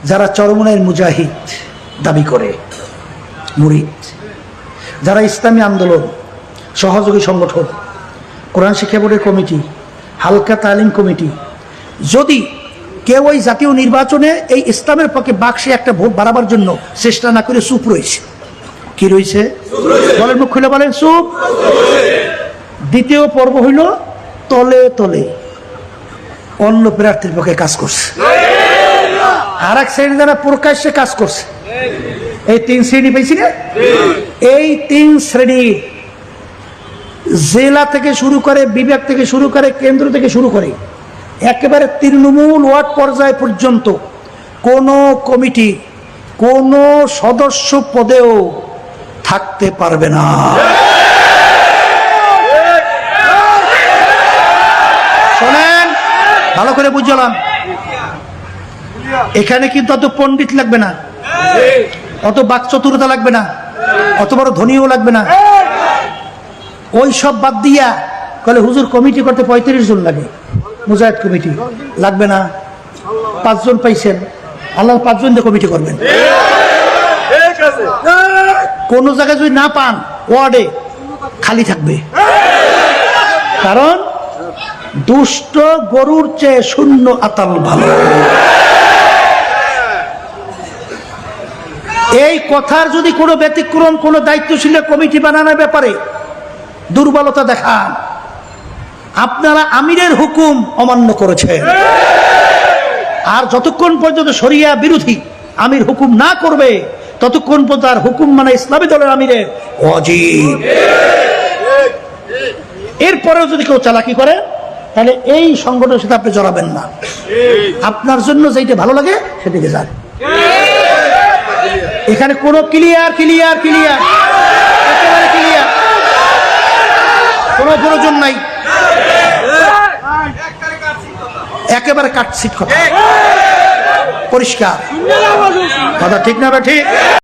যারা চরমনাইয়ের মুজাহিদ দাবি করে, মুরিদ, যারা ইসলামী আন্দোলন, সহযোগী সংগঠন, কোরআন শিক্ষা বোর্ডের কমিটি, হালকা তালিম কমিটি, যদি কেউ ওই জাতীয় নির্বাচনে এই ইসলামের পক্ষে বাক্সে একটা ভোট বাড়াবার জন্য চেষ্টা না করে চুপ রয়েছে, কি রয়েছে বলেন, মুখ খুলে বলেন, চুপ। দ্বিতীয় পর্ব হইল তলে তলে অন্য প্রার্থীর পক্ষে কাজ করছে, আর এক শ্রেণী যারা প্রকাশ্যে কাজ করছে। এই তিন শ্রেণী পেয়েছি না? এই তিন শ্রেণী জেলা থেকে শুরু করে, বিভাগ থেকে শুরু করে, কেন্দ্র থেকে শুরু করে একেবারে তৃণমূল ওয়ার্ড পর্যায় পর্যন্ত কোন কমিটি কোন সদস্য পদেও থাকতে পারবে না। শোনেন, ভালো করে বুঝলাম, এখানে কিন্তু অত পণ্ডিত লাগবে না, অত বাকচতুরতা লাগবে না, অত বড় ধনীও লাগবে না। ওই সব বাদ দিয়া কলে হুজুর কমিটি করতে 35 জন লাগে, মুজাহিদ কমিটি লাগবে না, 5 জন পাইছেন, আল্লাহ 5 জন দিয়ে কমিটি করবেন। কোন জায়গায় যদি না পান, ওয়ার্ডে খালি থাকবে, কারণ দুষ্ট গরুর চেয়ে শূন্য আতাল ভালো। এই কথার যদি কোনো ব্যতিক্রম, কোনো দায়িত্বশীল কমিটি বানানোর ব্যাপারে দুর্বলতা দেখান, আপনারা আমিরের হুকুম অমান্য করেছেন। আর যতক্ষণ পর্যন্ত শরিয়া বিরোধী আমির হুকুম না করবে, ততক্ষণ পর্যন্ত আর হুকুম মানে ইসলামী দলের আমিরের ওয়াজিব। এরপরেও যদি কেউ চালাকি করে, তাহলে এই সংগঠনের সাথে আপনি জড়াবেন না। আপনার জন্য যেটা ভালো লাগে সেদিকে যান। এখানে কোনো ক্লিয়ার ক্লিয়ার ক্লিয়ার একেবারে ক্লিয়ার, কোনো প্রয়োজন নাই, একেবারে কাটছিট কথা, পরিষ্কার কথা, ঠিক না? ঠিক।